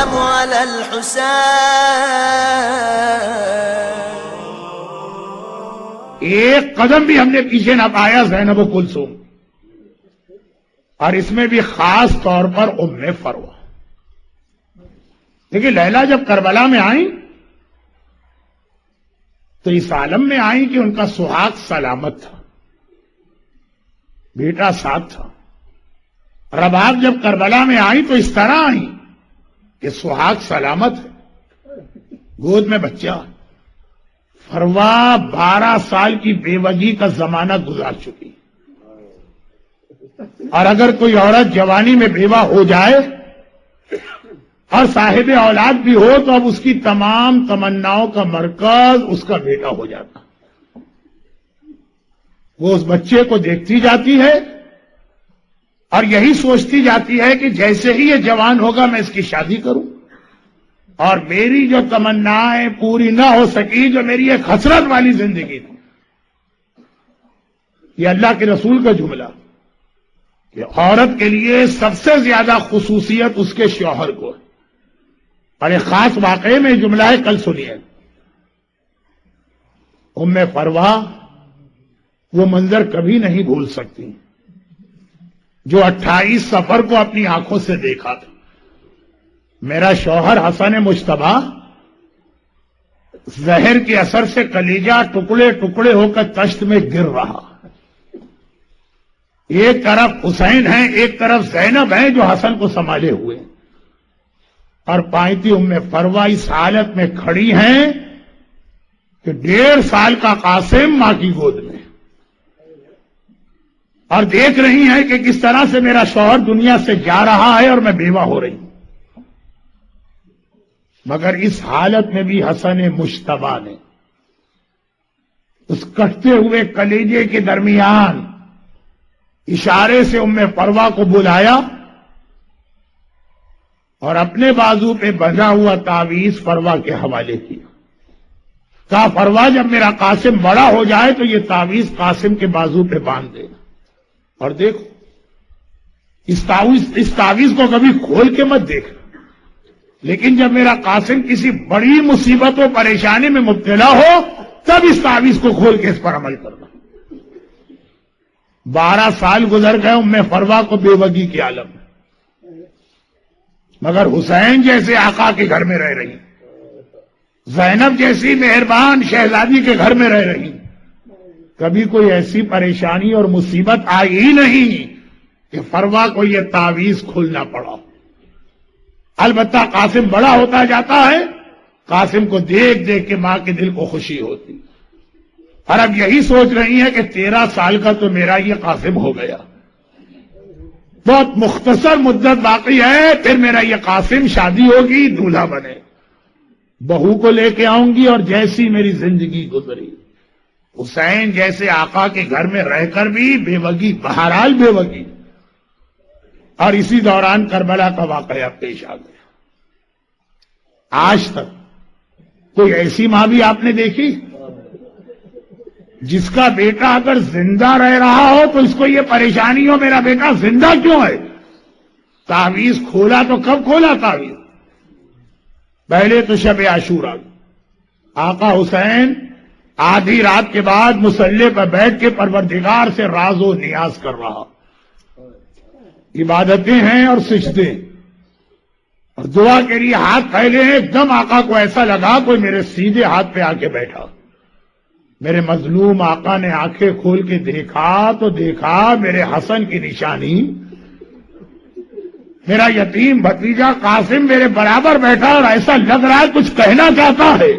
السلام على الحسين. ایک قدم بھی ہم نے پیچھے نہ پایا زینب و کلثوم، اور اس میں بھی خاص طور پر ام فروہ. دیکھیے لیلا جب کربلا میں آئیں تو اس عالم میں آئیں کہ ان کا سہاگ سلامت تھا، بیٹا ساتھ تھا. رباب جب کربلا میں آئی تو اس طرح آئی کہ سہاگ سلامت ہے، گود میں بچہ. فروہ 12 سال کی بیوگی کا زمانہ گزار چکی، اور اگر کوئی عورت جوانی میں بیوہ ہو جائے اور صاحب اولاد بھی ہو تو اب اس کی تمام تمناؤں کا مرکز اس کا بیٹا ہو جاتا. وہ اس بچے کو دیکھتی جاتی ہے اور یہی سوچتی جاتی ہے کہ جیسے ہی یہ جوان ہوگا میں اس کی شادی کروں، اور میری جو تمنائیں پوری نہ ہو سکی، جو میری ایک حسرت والی زندگی تھی. یہ اللہ کے رسول کا جملہ کہ عورت کے لیے سب سے زیادہ خصوصیت اس کے شوہر کو ہے. اور ایک خاص واقعے میں جملہ ہے، کل سنیے. ام فروہ وہ منظر کبھی نہیں بھول سکتی جو 28 صفر کو اپنی آنکھوں سے دیکھا تھا. میرا شوہر حسن مجتبی زہر کے اثر سے کلیجہ ٹکڑے ٹکڑے ہو کر تشت میں گر رہا. ایک طرف حسین ہیں، ایک طرف زینب ہیں جو حسن کو سنبھالے ہوئے، اور پائنتی ام فروہ اس حالت میں کھڑی ہیں کہ 1.5 سال کا قاسم ماں کی گود میں، اور دیکھ رہی ہیں کہ کس طرح سے میرا شوہر دنیا سے جا رہا ہے اور میں بیوہ ہو رہی ہوں. مگر اس حالت میں بھی حسن مجتبی نے اس کٹتے ہوئے کلیجے کے درمیان اشارے سے ام فروہ کو بلایا اور اپنے بازو پہ بندھا ہوا تعویذ فروہ کے حوالے کیا. کہا فروہ جب میرا قاسم بڑا ہو جائے تو یہ تعویذ قاسم کے بازو پہ باندھ دے. اور دیکھو اس تعویذ کو کبھی کھول کے مت دیکھ، لیکن جب میرا قاسم کسی بڑی مصیبت و پریشانی میں مبتلا ہو تب اس تعویذ کو کھول کے اس پر عمل کرنا. 12 سال گزر گئے ام فروہ کو بیوگی کے عالم میں، مگر حسین جیسے آقا کے گھر میں رہ رہی، زینب جیسی مہربان شہزادی کے گھر میں رہ رہی. کبھی کوئی ایسی پریشانی اور مصیبت آئی ہی نہیں کہ فروہ کو یہ تعویذ کھولنا پڑا. البتہ قاسم بڑا ہوتا جاتا ہے، قاسم کو دیکھ دیکھ کے ماں کے دل کو خوشی ہوتی، اور اب یہی سوچ رہی ہے کہ 13 سال کا تو میرا یہ قاسم ہو گیا، بہت مختصر مدت باقی ہے، پھر میرا یہ قاسم شادی ہوگی، دولہا بنے، بہو کو لے کے آؤں گی. اور جیسی میری زندگی گزری، حسین جیسے آقا کے گھر میں رہ کر بھی بیوگی، بہرحال بیوگی. اور اسی دوران کربلا کا واقعہ پیش آ گیا. آج تک کوئی ایسی ماں بھی آپ نے دیکھی جس کا بیٹا اگر زندہ رہ رہا ہو تو اس کو یہ پریشانی ہو میرا بیٹا زندہ کیوں ہے؟ تعویذ کھولا تو کب کھولا تعویذ؟ پہلے تو شب عاشوراء، آقا حسین آدھی رات کے بعد مصلی پر بیٹھ کے پروردگار سے راز و نیاز کر رہا. عبادتیں ہیں اور سجدے اور دعا کے لیے ہاتھ پھیلے ہیں. ایک دم آقا کو ایسا لگا کوئی میرے سیدھے ہاتھ پہ آ کے بیٹھا. میرے مظلوم آقا نے آنکھیں کھول کے دیکھا تو دیکھا میرے حسن کی نشانی، میرا یتیم بھتیجا قاسم میرے برابر بیٹھا، اور ایسا لگ رہا ہے کچھ کہنا چاہتا ہے.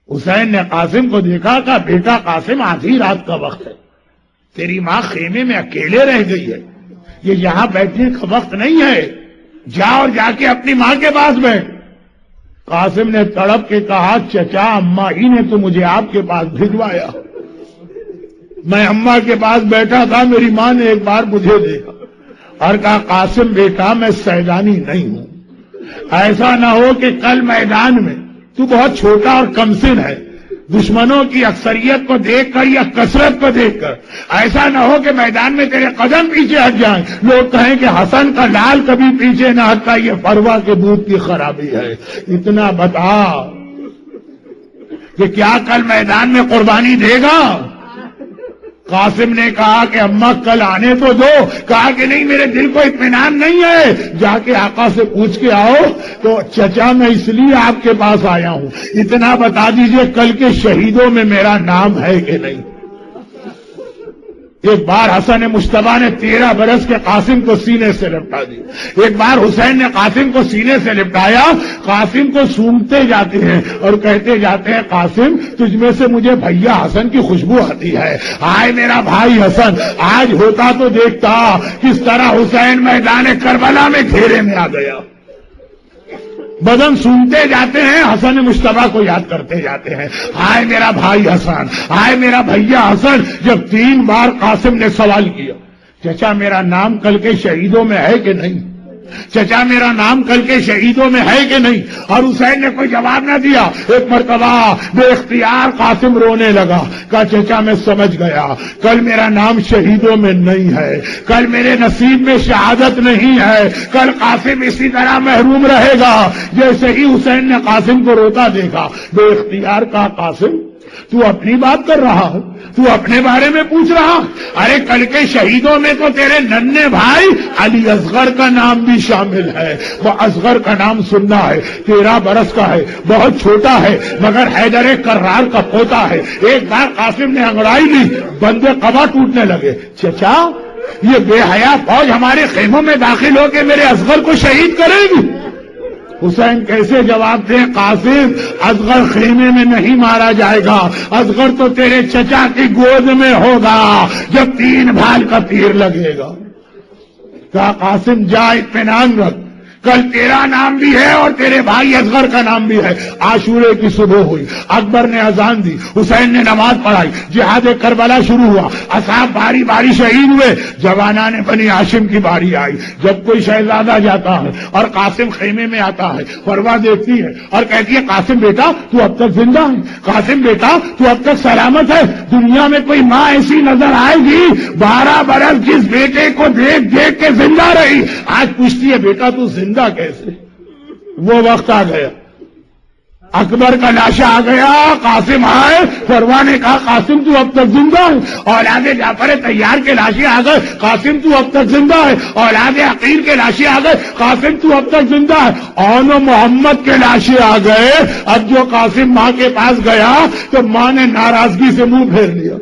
حسین نے قاسم کو دیکھا، کہا بیٹا قاسم آدھی رات کا وقت ہے، تیری ماں خیمے میں اکیلے رہ گئی ہے، یہ یہاں بیٹھنے کا وقت نہیں ہے، جا اور جا کے اپنی ماں کے پاس بیٹھ. قاسم نے تڑپ کے کہا چچا اماں ہی نے تو مجھے آپ کے پاس بھجوایا، میں اماں کے پاس بیٹھا تھا، میری ماں نے ایک بار مجھے دیکھا اور کہا قاسم بیٹا میں سیدانی نہیں ہوں، ایسا نہ ہو کہ کل میدان میں تو بہت چھوٹا اور کمسن ہے، دشمنوں کی اکثریت کو دیکھ کر یا کثرت کو دیکھ کر ایسا نہ ہو کہ میدان میں تیرے قدم پیچھے ہٹ جائیں، لوگ کہیں کہ حسن کا لال کبھی پیچھے نہ ہٹتا، یہ فروا کے دودھ کی خرابی ہے۔ اتنا بتا کہ کیا کل میدان میں قربانی دے گا؟ قاسم نے کہا کہ اماں کل آنے تو دو، کہا کہ نہیں میرے دل کو اطمینان نہیں ہے، جا کے آقا سے پوچھ کے آؤ۔ تو چچا میں اس لیے آپ کے پاس آیا ہوں، اتنا بتا دیجئے کل کے شہیدوں میں میرا نام ہے کہ نہیں؟ ایک بار حسن مصطفیٰ نے 13 برس کے قاسم کو سینے سے لپٹا دیا، ایک بار حسین نے قاسم کو سینے سے لپٹایا، قاسم کو سونگتے جاتے ہیں اور کہتے جاتے ہیں قاسم تجھ میں سے مجھے بھیا حسن کی خوشبو آتی ہے، آئے میرا بھائی حسن، آج ہوتا تو دیکھتا کس طرح حسین میدان کربلا میں گھیرے میں آ گیا۔ بدن سنتے جاتے ہیں، حسن مصطفیٰ کو یاد کرتے جاتے ہیں، ہائے میرا بھائی حسن، ہائے میرا بھیا حسن۔ جب 3 بار قاسم نے سوال کیا چچا میرا نام کل کے شہیدوں میں ہے کہ نہیں، چچا میرا نام کل کے شہیدوں میں ہے کہ نہیں، اور حسین نے کوئی جواب نہ دیا، ایک مرتبہ بے اختیار قاسم رونے لگا، کہا چچا میں سمجھ گیا کل میرا نام شہیدوں میں نہیں ہے، کل میرے نصیب میں شہادت نہیں ہے، کل قاسم اسی طرح محروم رہے گا جیسے ہی حسین نے قاسم کو روتا دیکھا۔ بے اختیار کہا قاسم تو اپنی بات کر رہا ہے، تو اپنے بارے میں پوچھ رہا، ارے کل کے شہیدوں میں تو تیرے ننھے بھائی علی اصغر کا نام بھی شامل ہے، وہ اصغر کا نام سننا ہے، 13 برس کا ہے، بہت چھوٹا ہے مگر حیدر کرار کا پوتا ہے۔ ایک بار قاسم نے انگڑائی لی، بندے قبا ٹوٹنے لگے، چچا یہ بے حیا فوج ہمارے خیموں میں داخل ہو کے میرے اصغر کو شہید کرے گی۔ حسین کیسے جواب دیں؟ قاسم اصغر خیمے میں نہیں مارا جائے گا، اصغر تو تیرے چچا کی گود میں ہوگا جب 3 بھال کا تیر لگے گا۔ کہا قاسم جا اطمینان رکھ، کل تیرا نام بھی ہے اور تیرے بھائی اصغر کا نام بھی ہے۔ عاشورے کی صبح ہوئی، اکبر نے اذان دی، حسین نے نماز پڑھائی، جہاد کربلا شروع ہوا، اصحاب باری باری شہید ہوئے، جوانان بنی ہاشم کی باری آئی۔ جب کوئی شہزادہ جاتا ہے اور قاسم خیمے میں آتا ہے، فروا دیکھتی ہے اور کہتی ہے قاسم بیٹا تو اب تک زندہ ہے، قاسم بیٹا تو اب تک سلامت ہے۔ دنیا میں کوئی ماں ایسی نظر آئے گی 12 برس جس بیٹے کو دیکھ دیکھ کے زندہ رہی، آج پوچھتی ہے بیٹا تو زندہ کیسے؟ وہ وقت آ گیا، اکبر کا لاشا آ گیا، قاسم آئے، فروا نے کہا قاسم تو اب تک زندہ ہے۔ اولاد جعفر طیار کے لاشے آ گئے، قاسم تو اب تک زندہ ہے۔ اولاد عقیل کے لاشے آ گئے، قاسم تو اب تک زندہ ہے۔ اون محمد کے لاشے آ گئے۔ اب جو قاسم ماں کے پاس گیا تو ماں نے ناراضگی سے منہ پھیر لیا،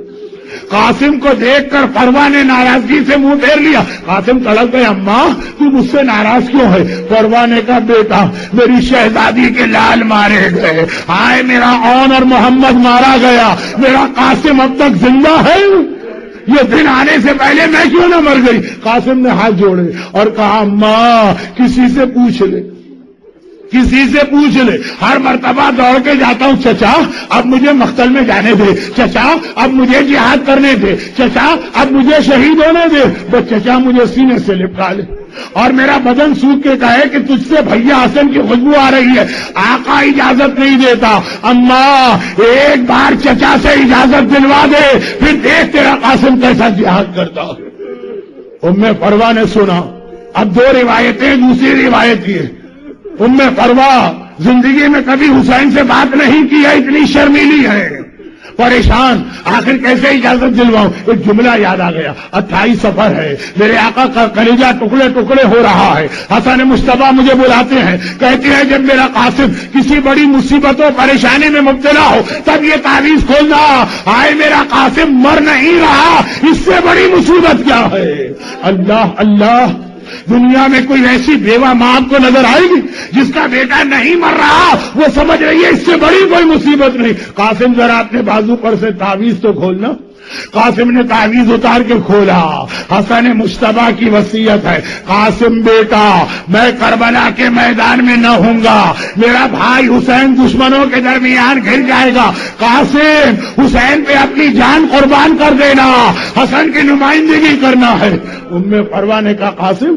قاسم کو دیکھ کر فروا نے ناراضگی سے منہ پھیر لیا۔ قاسم تڑپ گئے، اماں تو مجھ سے ناراض کیوں ہے؟ فروا نے کہا بیٹا میری شہزادی کے لال مارے گئے، ہائے میرا اون اور محمد مارا گیا، میرا قاسم اب تک زندہ ہے، یہ دن آنے سے پہلے میں کیوں نہ مر گئی؟ قاسم نے ہاتھ جوڑے اور کہا اماں کسی سے پوچھ لے، کسی سے پوچھ لے۔ ہر مرتبہ دوڑ کے جاتا ہوں، چچا اب مجھے مقتل میں جانے دے، چچا اب مجھے جہاد کرنے دے، چچا اب مجھے شہید ہونے دے، بس چچا مجھے سینے سے لپٹا لے اور میرا بدن سوکھ کے کہے کہ تجھ سے بھیا حسن کی خوشبو آ رہی ہے۔ آقا اجازت نہیں دیتا، اماں ایک بار چچا سے اجازت دلوا دے پھر دیکھ تیرا قاسم کیسا جہاد کرتا۔ ام فروا نے سنا، اب 2 روایتیں، دوسری روایت یہ ام فروا زندگی میں کبھی حسین سے بات نہیں کی ہے، اتنی شرمیلی ہے، پریشان، آخر کیسے اجازت دلواؤں؟ ایک جملہ یاد آ گیا، 28 سفر ہے، میرے آقا کا کلیجہ ٹکڑے ٹکڑے ہو رہا ہے، حسن مصطفیٰ مجھے بلاتے ہیں، کہتے ہیں جب میرا قاسم کسی بڑی مصیبت و پریشانی میں مبتلا ہو تب یہ تعویذ کھولنا، آئے میرا قاسم مر نہیں رہا، اس سے بڑی مصیبت کیا ہے؟ اللہ اللہ، دنیا میں کوئی ایسی بیوہ ماں آپ کو نظر آئے گی جس کا بیٹا نہیں مر رہا، وہ سمجھ رہی ہے اس سے بڑی کوئی مصیبت نہیں۔ قاسم ذرا اپنے بازو پر سے تعویذ تو کھولنا۔ قاسم نے تعویذ اتار کے کھولا، حسن مصطفیٰ کی وصیت ہے، قاسم بیٹا میں کربلا کے میدان میں نہ ہوں گا، میرا بھائی حسین دشمنوں کے درمیان گھر جائے گا، قاسم حسین پہ اپنی جان قربان کر دینا، حسن کی نمائندگی کرنا ہے۔ ام فروا نے کہا قاسم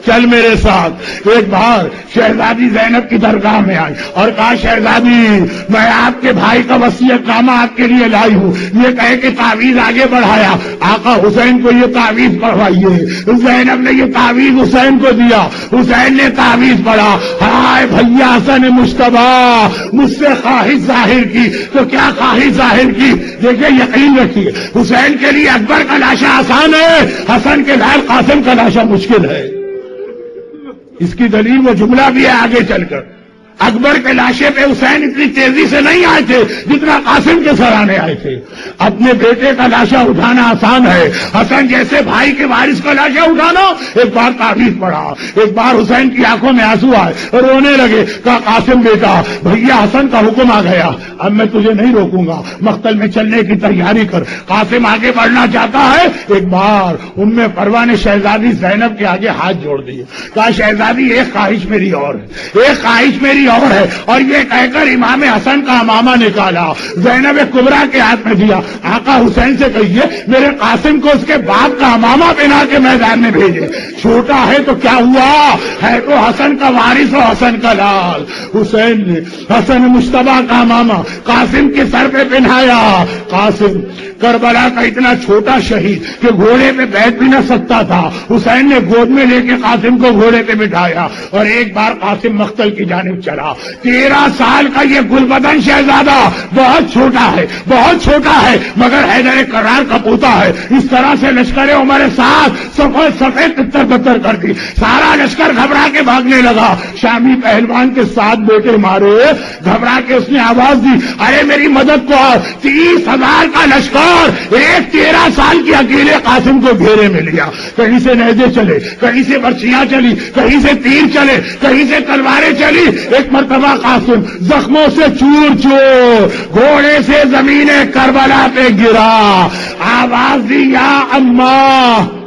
چل میرے ساتھ۔ ایک بار شہزادی زینب کی درگاہ میں آئی اور کہا شہزادی میں آپ کے بھائی کا وصیت نامہ آپ کے لیے لائی ہوں، یہ کہے کہ تعویذ آگے بڑھایا، آقا حسین کو یہ تعویذ پڑھوائیے۔ زینب نے یہ تعویذ حسین کو دیا، حسین نے تعویذ پڑھا، ہائے بھیا حسن مجتبی مجھ سے خواہش ظاہر کی تو کیا خواہش ظاہر کی، دیکھیں یقین رکھیے حسین کے لیے اکبر کا لاشا آسان ہے، حسن کے لال قاسم کا لاشا مشکل ہے۔ اس کی دلیل وہ جملہ بھی ہے آگے چل کر، اکبر کے لاشے پہ حسین اتنی تیزی سے نہیں آئے تھے جتنا قاسم کے سرانے آئے تھے۔ اپنے بیٹے کا لاشا اٹھانا آسان ہے، حسن جیسے بھائی کے وارث کا لاشا اٹھانا۔ ایک بار تعویذ پڑھا، ایک بار حسین کی آنکھوں میں آنسو آئے، رونے لگے، کہا قاسم بیٹا بھیا حسن کا حکم آ گیا، اب میں تجھے نہیں روکوں گا، مقتل میں چلنے کی تیاری کر۔ قاسم آگے بڑھنا چاہتا ہے، ایک بار ام پروہ نے شہزادی زینب کے آگے ہاتھ جوڑ دیے، کہا شہزادی ایک خواہش میری اور ہے، ایک خواہش میری اور ہے، اور یہ کہہ کر امام حسن کا امامہ نکالا، زینب کبریٰ کے ہاتھ میں دیا، آقا حسین سے کہیے میرے قاسم کو اس کے باپ کا امامہ پہنا کے میدان میں بھیجے، چھوٹا ہے تو کیا ہوا، ہے تو حسن کا وارث اور حسن کا لال۔ حسین نے حسن مجتبی کا امامہ قاسم کے سر پہ پہنایا۔ قاسم کربلا کا اتنا چھوٹا شہید کہ گھوڑے پہ بیٹھ بھی نہ سکتا تھا، حسین نے گود میں لے کے قاسم کو گھوڑے پہ بٹھایا اور ایک بار قاسم مقتل کی جانب چلا۔ 13 سال کا یہ گلبدن شہزادہ بہت چھوٹا ہے، بہت چھوٹا ہے، مگر حیدر کرار کا پوتا ہے۔ اس طرح سے لشکر عمر ساتھ سفید تتر بتر کر دی، سارا لشکر گھبرا کے بھاگنے لگا۔ شامی پہلوان کے 7 بیٹے مارے، گھبرا کے اس نے آواز دی ارے میری مدد کو، 30,000 کا لشکر ایک 13 سال کی اکیلے قاسم کو گھیرے میں لیا۔ کہیں سے نیزے چلے، کہیں سے برچیاں چلی، کہیں سے تیر چلے، کہیں سے تلواریں چلی۔ ایک مرتبہ قاسم زخموں سے چور چور گھوڑے سے زمین کربلا پہ گرا، آواز دی یا اماں،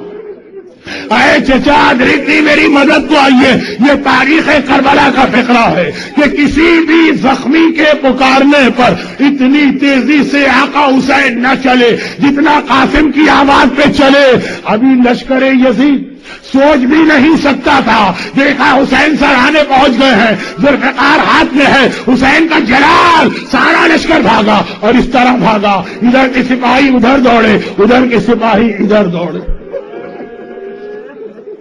اے چچا درکتی میری مدد کو آئیے۔ یہ تاریخ کربلا کا فقرہ ہے کہ کسی بھی زخمی کے پکارنے پر اتنی تیزی سے آقا حسین نہ چلے جتنا قاسم کی آواز پہ چلے۔ ابھی لشکر یزید سوچ بھی نہیں سکتا تھا، دیکھا حسین سرانے پہنچ گئے ہیں، ذوالفقار ہاتھ میں ہے، حسین کا جلال، سارا لشکر بھاگا اور اس طرح بھاگا، ادھر کے سپاہی ادھر دوڑے، ادھر کے سپاہی ادھر دوڑے۔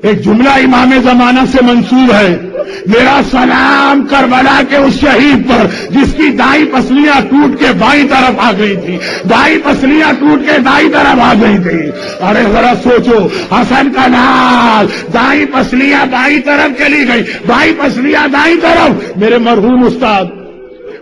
ایک جملہ امام زمانہ سے منسوب ہے، میرا سلام کربلا کے اس شہید پر جس کی دائیں پسلیاں ٹوٹ کے بائیں طرف آ گئی تھی، دائیں پسلیاں ٹوٹ کے دائیں طرف آ گئی تھی۔ ارے ذرا سوچو، حسن کا لال، دائیں پسلیاں بائیں طرف چلی گئی، بائیں پسلیاں دائیں طرف۔ میرے مرحوم استاد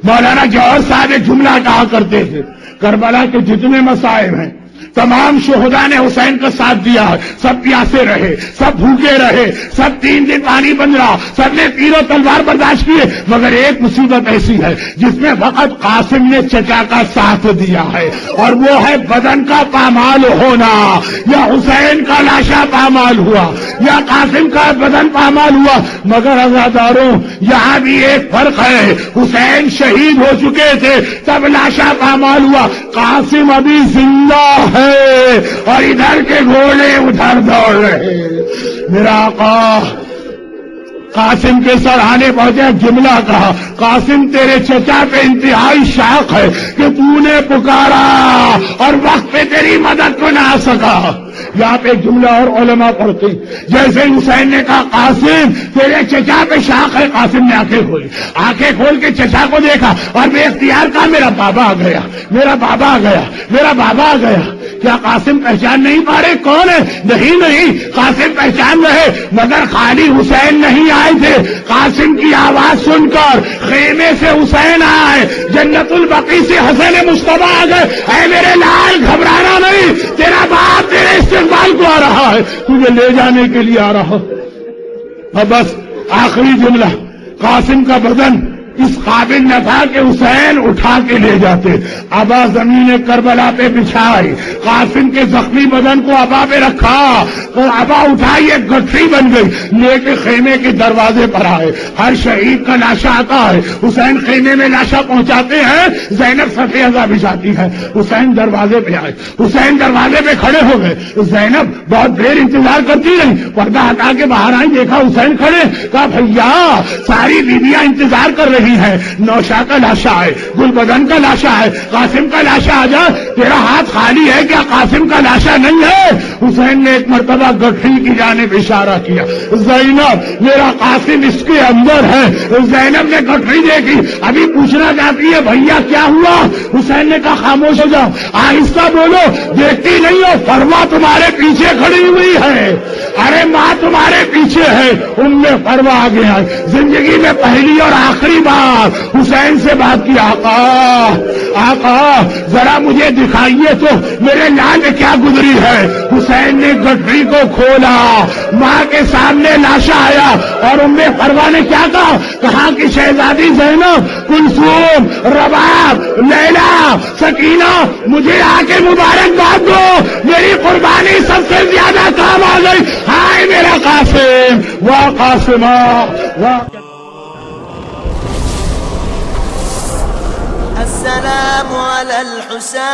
مولانا جوہر صاحب ایک جملہ کہا کرتے تھے، کربلا کے جتنے مصائب ہیں تمام شہداء نے حسین کا ساتھ دیا ہے، سب پیاسے رہے، سب بھوکے رہے، سب 3 دن پانی بند رہا، سب نے تیر و تلوار برداشت کیے، مگر ایک مصیبت ایسی ہے جس میں وقت قاسم نے چچا کا ساتھ دیا ہے، اور وہ ہے بدن کا پامال ہونا۔ یا حسین کا لاشا پامال ہوا یا قاسم کا بدن پامال ہوا، مگر عزاداروں یہاں بھی ایک فرق ہے، حسین شہید ہو چکے تھے تب لاشا پامال ہوا، قاسم ابھی زندہ ہے اور ادھر کے گھوڑے ادھر دوڑ رہے۔ میرا آقا قاسم کے سرانے پہنچے، جملہ کہا قاسم تیرے چچا پہ انتہائی شوق ہے کہ تو نے پکارا اور وقت پہ تیری مدد کو نہ آ سکا۔ یہاں پہ ایک جملہ اور علماء پڑھتے، جیسے حسین نے کہا قاسم تیرے چچا پہ شوق ہے، قاسم نے آنکھیں کھولی، آنکھیں کھول کے چچا کو دیکھا اور بے اختیار کہا میرا بابا آ گیا، میرا بابا آ گیا، میرا بابا آ گیا۔ کیا قاسم پہچان نہیں پا رہے کون ہے؟ نہیں، قاسم پہچان رہے، مگر خالی حسین نہیں آئے تھے، قاسم کی آواز سن کر خیمے سے حسین آئے، جنت البقیع سے حسن مجتبی آ گئے، اے میرے لال گھبرانا نہیں، تیرا باپ تیرے استقبال کو آ رہا ہے، تجھے لے جانے کے لیے آ رہا۔ اب بس آخری جملہ، قاسم کا بدن اس قابل نہ تھا کہ حسین اٹھا کے لے جاتے. ابا زمین کربلا پہ بچھائی، قاسم کے زخمی بدن کو ابا پہ رکھا اور ابا اٹھائی، ایک گٹھری بن گئی، لے کے خیمے کے دروازے پر آئے. ہر شہید کا لاشا آتا ہے، حسین خیمے میں لاشا پہنچاتے ہیں، زینب صفے ازا بچھاتی ہے، حسین دروازے پہ آئے، حسین دروازے پہ کھڑے ہو گئے. زینب بہت دیر انتظار کرتی رہی، پردہ ہٹا کے باہر آئی، دیکھا حسین کھڑے. کہا بھیا ساری بیویاں انتظار کر رہی ہیں، نوشا کا لاشا ہے، گل بدن کا لاشا ہے، قاسم کا لاشا آ جا، تیرا ہاتھ خالی ہے کیا؟ قاسم کا لاشا نہیں ہے. حسین نے ایک مرتبہ گٹھری کی جانب اشارہ کیا. زینب میرا قاسم اس کے اندر ہے. زینب نے گٹھری دیکھی، ابھی پوچھنا چاہتی ہے بھیا کیا ہوا. حسین نے کہا خاموش ہو جاؤ، آہستہ بولو، دیکھتی نہیں ہو فروا تمہارے پیچھے کھڑی ہوئی ہے. ارے ماں تمہارے پیچھے ہے. فروا آ گیا، زندگی میں پہلی اور آخری بار حسین سے بات کی. آقا ذرا مجھے دکھائیے تو میرے لال میں کیا گزری ہے. حسین نے گٹھری کو کھولا، ماں کے سامنے لاشا آیا اور فروا نے کیا کہا کہ شہزادی زینب، کلثوم، رباب، لیلا، سکینہ، مجھے آ کے مبارکباد دو، میری قربانی سب سے زیادہ کام آ گئی. ہائے میرا قاسم، واہ قاسمہ واہ. السلام على الحسين